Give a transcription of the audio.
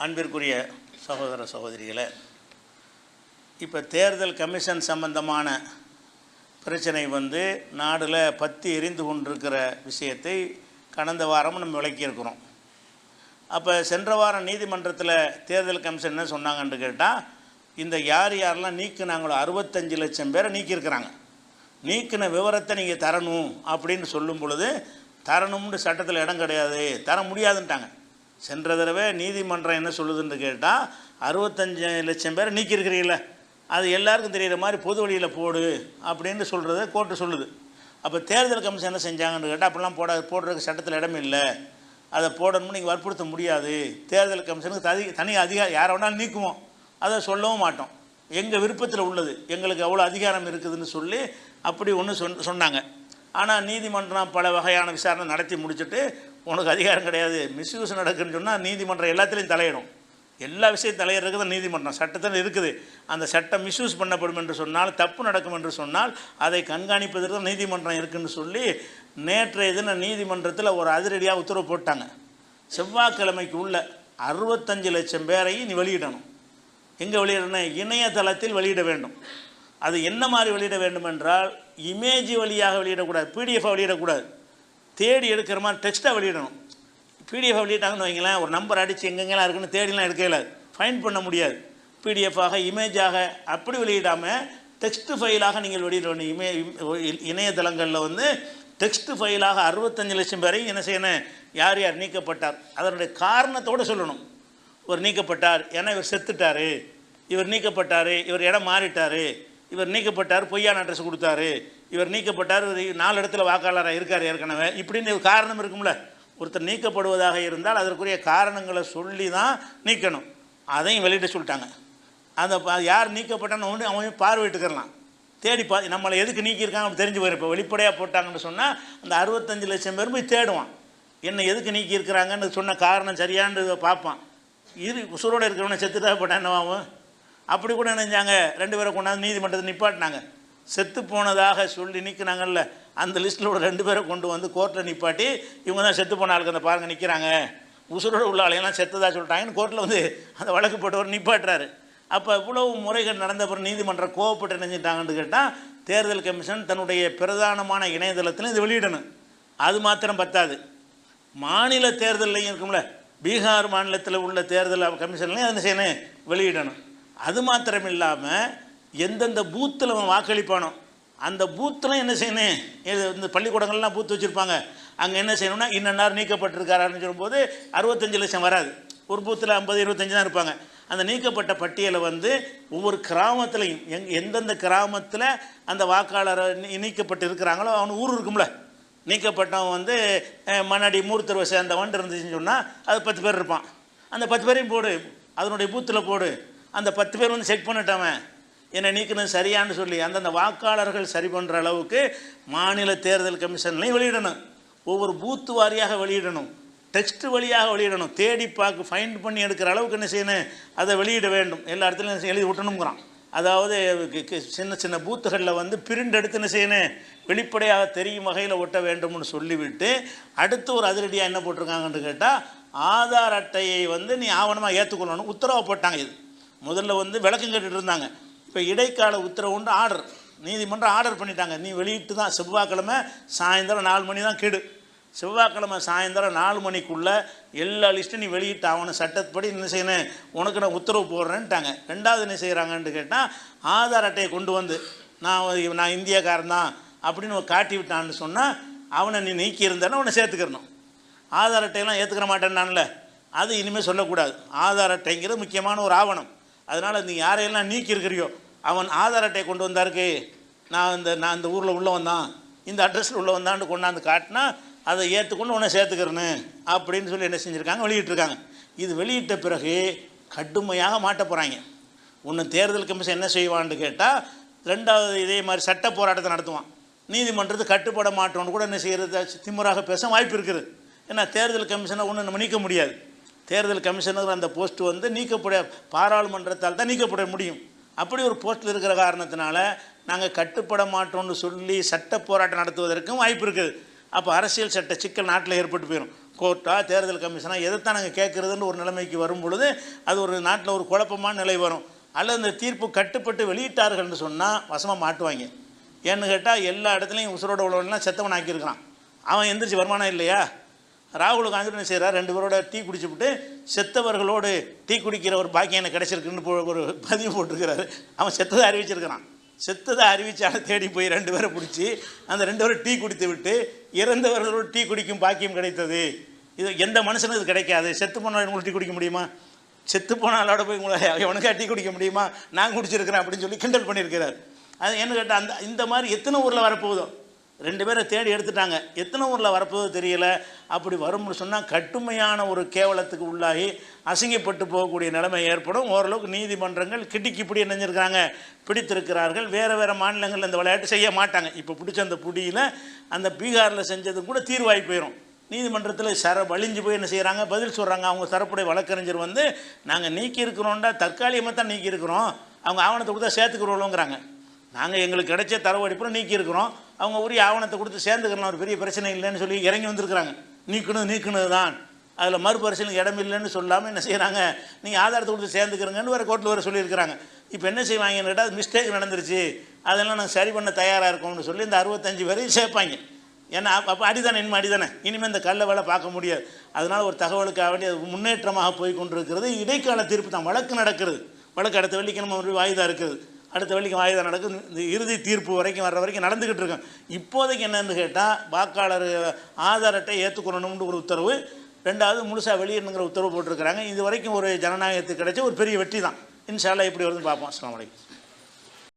அன்பிற்குரிய சகோதர சகோதரிகளே, இப்போ தேர்தல் கமிஷன் சம்பந்தமான பிரச்சனை நாடில் பற்றி எரிந்து கொண்டிருக்கிற விஷயத்தை கடந்த வாரம் நம்ம விளக்கியிருக்கிறோம். அப்போ சென்ற வாரம் நீதிமன்றத்தில் தேர்தல் கமிஷன் என்ன சொன்னாங்கன்னு கேட்டால், இந்த யாரெல்லாம் நீக்கினாங்களோ 65 லட்சம் பேரை நீக்கியிருக்கிறாங்க. நீக்கின விவரத்தை நீங்கள் தரணும் அப்படின்னு சொல்லும் பொழுது, தரணும்னு சட்டத்தில் இடம் கிடையாது, தர முடியாதுன்ட்டாங்க. சென்ற தடவை நீதிமன்றம் என்ன சொல்லுதுன்னு கேட்டால், 65 லட்சம் பேரை நீக்கியிருக்கிறீங்கள, அது எல்லாருக்கும் தெரிகிற மாதிரி பொது வழியில் போடு அப்படின்னு சொல்கிறத கோர்ட்டு சொல்லுது. அப்போ தேர்தல் கமிஷன் என்ன செஞ்சாங்கன்னு கேட்டால், அப்படிலாம் போடுறதுக்கு சட்டத்தில் இடம் இல்லை, அதை போடணும்னு நீங்கள் வற்புறுத்த முடியாது. தேர்தல் கமிஷனுக்கு தனி அதிகாரம் யாரை வேணாலும் நீக்குவோம், அதை சொல்லவும் மாட்டோம், எங்கள் விருப்பத்தில் உள்ளது, எங்களுக்கு அவ்வளோ அதிகாரம் இருக்குதுன்னு சொல்லி அப்படி ஒன்று சொன்னாங்க. ஆனால் நீதிமன்றம் பல வகையான விசாரணை நடத்தி முடிச்சுட்டு, உனக்கு அதிகாரம் கிடையாது, மிஸ்யூஸ் நடக்குதுன்னு சொன்னால் நீதிமன்றம் எல்லாத்துலேயும் தலையிடும். எல்லா விஷயம் தலையிடுறது தான் நீதிமன்றம், சட்டத்தில் இருக்குது. அந்த சட்டம் மிஸ்யூஸ் பண்ணப்படும் என்று சொன்னால், தப்பு நடக்கும் என்று சொன்னால் அதை கண்காணிப்பதற்கு தான் நீதிமன்றம் இருக்குதுன்னு சொல்லி நேற்றைய தினம் நீதிமன்றத்தில் ஒரு அதிரடியாக உத்தரவு போட்டாங்க. செவ்வாய்க்கிழமைக்கு உள்ள 65 லட்சம் பேரையும் நீ வெளியிடணும். எங்கே வெளியிடணும்? இணையதளத்தில் வெளியிட வேண்டும். அது என்ன மாதிரி வெளியிட வேண்டும் என்றால், இமேஜ் வழியாக வெளியிடக்கூடாது, பிடிஎஃபாக வெளியிடக்கூடாது, தேடி எடுக்கிற மாதிரி டெக்ஸ்ட்டாக வெளியிடணும். பிடிஎஃப் வெளியிட்டாங்கன்னு வைங்களேன், ஒரு நம்பர் அடித்து எங்கெங்கெல்லாம் இருக்குன்னு தேடிலாம் எடுக்கல, ஃபைன் பண்ண முடியாது. பிடிஎஃபாக இமேஜாக அப்படி வெளியிடாமல் டெக்ஸ்ட்டு ஃபைலாக நீங்கள் வெளியிடணும். இணையதளங்களில் டெக்ஸ்ட்டு ஃபைலாக 65 லட்சம் பேரையும் என்ன செய்யணும், யார் யார் நீக்கப்பட்டார் அதனுடைய காரணத்தோடு சொல்லணும். இவர் நீக்கப்பட்டார் ஏன்னா இவர் செத்துட்டார், இவர் நீக்கப்பட்டார் இவர் இடம் மாறிட்டார், இவர் நீக்கப்பட்டார் பொய்யான அட்ரஸ் கொடுத்தாரு, இவர் நீக்கப்பட்டார் 4 இடத்துல வாக்காளராக இருக்கார் ஏற்கனவே, இப்படின்னு ஒரு காரணம் இருக்கும்ல. ஒருத்தர் நீக்கப்படுவதாக இருந்தால் அதற்குரிய காரணங்களை சொல்லி தான் நீக்கணும். அதையும் வெளியிட சொல்லிட்டாங்க. அந்த யார் நீக்கப்பட்டான்னு அவன் பார்வையிட்டுக்கலாம், தேடி நம்மளை எதுக்கு நீக்கியிருக்காங்க அப்படி தெரிஞ்சு போயிடும். இப்போ வெளிப்படையாக போட்டாங்கன்னு சொன்னால் அந்த 65 லட்சம் பேர் போய் தேடுவான், என்ன எதுக்கு நீக்கியிருக்கிறாங்கன்னு சொன்ன காரணம் சரியானது பார்ப்பான். உசுரோடு இருக்கிறவனை செத்துட்டா போட்டால் என்னவாகும்? அப்படி கூட நினைஞ்சாங்க, 2 பேரை கொண்டாந்து நீதிமன்றத்தை நிப்பாட்டினாங்க. செத்து போனதாக சொல்லி நீக்கினாங்கல்ல, அந்த லிஸ்ட்டில் ஒரு 2 பேரை கொண்டு வந்து கோர்ட்டில் நிப்பாட்டி, இவங்க தான் செத்து போன ஆளுக்கு அந்த பாருங்கள் நிற்கிறாங்க, உசுரோடு உள்ள ஆளையெல்லாம் செத்துதா சொல்லிட்டாங்கன்னு கோர்ட்டில் அந்த வழக்கு போட்டவர் நிப்பாட்டுறாரு. அப்போ இவ்வளவு முறைகள் நடந்த பிறகு நீதிமன்றம் கோவப்பட்டு நினைஞ்சிட்டாங்கன்னு கேட்டால், தேர்தல் கமிஷன் தன்னுடைய பிரதானமான இணையதளத்தில் இது வெளியிடணும். அது மாத்திரம் பத்தாது, மாநில தேர்தலையும் இருக்கும்ல, பீகார் மாநிலத்தில் உள்ள தேர்தல் கமிஷன்லையும் அதை செய்யணும், வெளியிடணும். அது மாத்திரம் இல்லாமல் எந்தெந்த பூத்தில் அவன் வாக்களிப்பானோ அந்த பூத்தில் என்ன செய்யணும், இந்த பள்ளிக்கூடங்கள்லாம் பூத்து வச்சுருப்பாங்க, அங்கே என்ன செய்யணும்னா இன்னும் நீக்கப்பட்டிருக்காருன்னு சொல்லும்போது 65 லட்சம் வராது, ஒரு பூத்தில் 50-25 தான் இருப்பாங்க. அந்த நீக்கப்பட்ட பட்டியலை ஒவ்வொரு கிராமத்துலையும் எந்தெந்த கிராமத்தில் அந்த வாக்காளரை நீக்கப்பட்டு இருக்கிறாங்களோ அவனு ஊர் இருக்கும்ல, நீக்கப்பட்டவன் மண்ணடி மூர்த்தருவை சேர்ந்தவன் இருந்துச்சுன்னு சொன்னால் அது 10 பேர் இருப்பான். அந்த 10 பேரையும் போடு, அதனுடைய பூத்தில் போடு, அந்த 10 பேர் செக் பண்ணிட்டவன் என்னை நீக்கணும் சரியான்னு சொல்லி அந்தந்த வாக்காளர்கள் சரி பண்ணுற அளவுக்கு மாநில தேர்தல் கமிஷன்லையும் வெளியிடணும். ஒவ்வொரு பூத்து வாரியாக வெளியிடணும், டெக்ஸ்ட் வழியாக வெளியிடணும், தேடி பார்க்க ஃபைண்ட் பண்ணி எடுக்கிற அளவுக்கு என்ன செய்யணும், அதை வெளியிட வேண்டும். எல்லா இடத்துலையும் எழுதி விட்டணுங்கிறான். அதாவது சின்ன சின்ன பூத்துகளில் பிரிண்ட் எடுத்து என்ன செய்யணும், வெளிப்படையாக தெரியும் வகையில் ஒட்ட வேண்டும்னு சொல்லிவிட்டு அடுத்து ஒரு அதிரடியாக என்ன போட்டிருக்காங்கன்னு கேட்டால், ஆதார் அட்டையை நீ ஆவணமாக ஏற்றுக்கொள்ளணும் உத்தரவை போட்டாங்க. இது முதல்ல விளக்கம் கேட்டுட்டு இருந்தாங்க. இப்போ இடைக்கால உத்தரவுண்டு ஆர்டர், நீதிமன்றம் ஆர்டர் பண்ணிட்டாங்க, நீ வெளியிட்டு தான் செவ்வாய்க்கிழமை சாயந்தரம் 4 மணி தான் கெடு, செவ்வாய்க்கிழமை சாயந்தரம் 4 மணிக்குள்ளே எல்லா லிஸ்ட்டும் நீ வெளியிட்டு ஆகணும், சட்டப்படி என்ன செய்யணும், உனக்கு நான் உத்தரவு போடுறேன்ட்டாங்க. 2வது என்ன செய்கிறாங்கன்னு கேட்டால், ஆதார் அட்டையை கொண்டு நான் இந்தியாக்காரன் தான் அப்படின்னு காட்டி விட்டான்னு சொன்னால் அவனை நீ நீக்கி இருந்தாலும் அவனை சேர்த்துக்கிறணும். ஆதார் அட்டையெல்லாம் ஏற்றுக்கிற மாட்டேன்னான்ல, அது இனிமேல் சொல்லக்கூடாது. ஆதார் அட்டைங்கிறது முக்கியமான ஒரு ஆவணம். அதனால் நீ யாரையெல்லாம் நீக்கியிருக்கிறியோ அவன் ஆதார் அட்டையை கொண்டு வந்தாருக்கு, நான் இந்த ஊரில் உள்ளவன் தான், இந்த அட்ரஸில் உள்ளவன் தான் கொண்டாந்து காட்டினா அதை ஏற்றுக்கொண்டு உன்னை சேர்த்துக்கிறேன்னு அப்படின்னு சொல்லி என்ன செஞ்சுருக்காங்க, வெளியிட்டிருக்காங்க. இது வெளியிட்ட பிறகு கடுமையாக மாட்ட போகிறாங்க. ஒன்று தேர்தல் கமிஷன் என்ன செய்வான்னு கேட்டால், 2வது இதே மாதிரி சட்ட போராட்டத்தை நடத்துவான். நீதிமன்றத்துக்கு கட்டுப்பட மாட்டோன்னு கூட என்ன செய்கிறது, திமுறாக பேச வாய்ப்பு இருக்குது. ஏன்னா தேர்தல் கமிஷனை ஒன்று நம்ம நீக்க முடியாது. தேர்தல் கமிஷனர் அந்த போஸ்ட்டு நீக்கப்பட பாராளுமன்றத்தால் தான் நீக்கப்பட முடியும். அப்படி ஒரு போஸ்ட்டில் இருக்கிற காரணத்தினால நாங்கள் கட்டுப்பட மாட்டோம்னு சொல்லி சட்ட போராட்டம் நடத்துவதற்கும் வாய்ப்பு இருக்குது. அப்போ அரசியல் சட்ட சிக்கல் நாட்டில் ஏற்பட்டு போயிடும். கோர்ட்டா தேர்தல் கமிஷனா எதைத்தான் நாங்கள் கேட்குறதுன்னு ஒரு நிலைமைக்கு வரும் பொழுது அது ஒரு நாட்டில் ஒரு குழப்பமான நிலை வரும். அல்லது இந்த தீர்ப்பு கட்டுப்பட்டு வெளியிட்டார்கள்னு சொன்னால் வசமாக மாட்டுவாங்க. ஏன்னு கேட்டால் எல்லா இடத்துலையும் உசுரோட உள்ளவன்லாம் செத்தவன் ஆக்கியிருக்கிறான். அவன் எந்திரிச்சு வருமானம் இல்லையா? ராகுல் காந்தி என்ன செய்கிறார், 2 பேரோட டீ குடிச்சுவிட்டு செத்தவர்களோடு டீ குடிக்கிற ஒரு பாக்கியம் எனக்கு கிடைச்சிருக்குன்னு ஒரு பதிவு போட்டிருக்கிறாரு. அவன் செத்ததை அறிவிச்சிருக்கிறான். செத்ததை அறிவிச்சால தேடி போய் 2 பேரை பிடிச்சி அந்த 2 பேரும் டீ குடித்து விட்டு இறந்தவர்களோடு டீ குடிக்கும் பாக்கியம் கிடைத்தது. இது எந்த மனுஷனுக்கு இது கிடைக்காது. செத்து போனால் உங்களுக்கு டீ குடிக்க முடியுமா? செத்து போனாலோட போய் உங்களை எவனுக்கா டீ குடிக்க முடியுமா? நான் குடிச்சிருக்கிறேன் அப்படின்னு சொல்லி கிண்டல் பண்ணியிருக்கிறார். அது என்ன கேட்டால் இந்த மாதிரி எத்தனை ஊரில் வரப்போகுதோ, 2 பேரை தேடி எடுத்துட்டாங்க, எத்தனை ஊரில் வரப்போகுதோ தெரியல. அப்படி வரும்னு சொன்னால் கடுமையான ஒரு கேவலத்துக்கு உள்ளாகி அசிங்கப்பட்டு போகக்கூடிய நிலைமை ஏற்படும். ஓரளவுக்கு நீதிமன்றங்கள் கிட்டிக்கிப்படி நினைஞ்சிருக்காங்க, பிடித்திருக்கிறார்கள். வேறு மாநிலங்களில் இந்த விளையாட்டு செய்ய மாட்டாங்க. இப்போ பிடிச்ச அந்த புடியில் அந்த பீகாரில் செஞ்சது கூட தீர்வாகி போயிடும். நீதிமன்றத்தில் வலிஞ்சு போய் என்ன செய்கிறாங்க, பதில் சொல்கிறாங்க. அவங்க தரப்புடைய வழக்கறிஞர் வந்து நாங்கள் நீக்கியிருக்கிறோண்டா, தற்காலிகமாக தான் நீக்கியிருக்கிறோம், அவங்க ஆவணத்தை கொடுத்தா சேர்த்துக்கிறோங்கிறாங்க. நாங்கள் எங்களுக்கு கிடைச்ச தரவு அடிப்படையில் நீக்கியிருக்கிறோம், அவங்க உரிய ஆவணத்தை கொடுத்து சேர்ந்துக்கிறோம், ஒரு பெரிய பிரச்சனை இல்லைன்னு சொல்லி இறங்கி வந்திருக்கிறாங்க. நீக்கணும் தான், அதில் மறுபரிசீலனை இடம் இல்லைன்னு சொல்லாமல் என்ன செய்கிறாங்க, நீங்கள் ஆதாரத்தை கொடுத்து சேர்ந்துக்கிறங்கன்னு வேறு கோர்ட்டில் வேறு சொல்லியிருக்கிறாங்க. இப்போ என்ன செய்வாங்கன்னு கேட்டால் அது மிஸ்டேக் நடந்துருச்சு, அதெல்லாம் நாங்கள் சரி பண்ண தயாராக இருக்கோம்னு சொல்லி இந்த 65 பேரையும் சேர்ப்பாங்க. ஏன்னா அப்போ அடிதானே இனிமேல் இந்த கள்ள வேலை பார்க்க முடியாது. அதனால் ஒரு தகவலுக்காக வேண்டிய முன்னேற்றமாக போய் கொண்டிருக்கிறது. இடைக்கால தீர்ப்பு தான், வழக்கு நடக்கிறது. வழக்கு அடுத்த வெள்ளிக்கிழமை ஒரு வாய்தா இருக்குது, அடுத்த வெள்ளிக்கு வாய்தா நடக்குது. இந்த இறுதி தீர்ப்பு வரைக்கும் வர்ற வரைக்கும் நடந்துக்கிட்டு இருக்கோம். இப்போதைக்கு என்னென்னு கேட்டால் வாக்காளர் ஆதார் அட்டை ஏற்றுக்கணும்னு ஒரு உத்தரவு, 2வது முழுசாக வெளியிடணுங்கிற உத்தரவு போட்டிருக்கிறாங்க. இது வரைக்கும் ஒரு ஜனநாயகத்துக்கு கிடைச்ச ஒரு பெரிய வெற்றி தான். இன்ஷா அல்லாஹ் எப்படி வருதுன்னு பார்ப்போம். அஸ்ஸலாமு அலைக்கும்.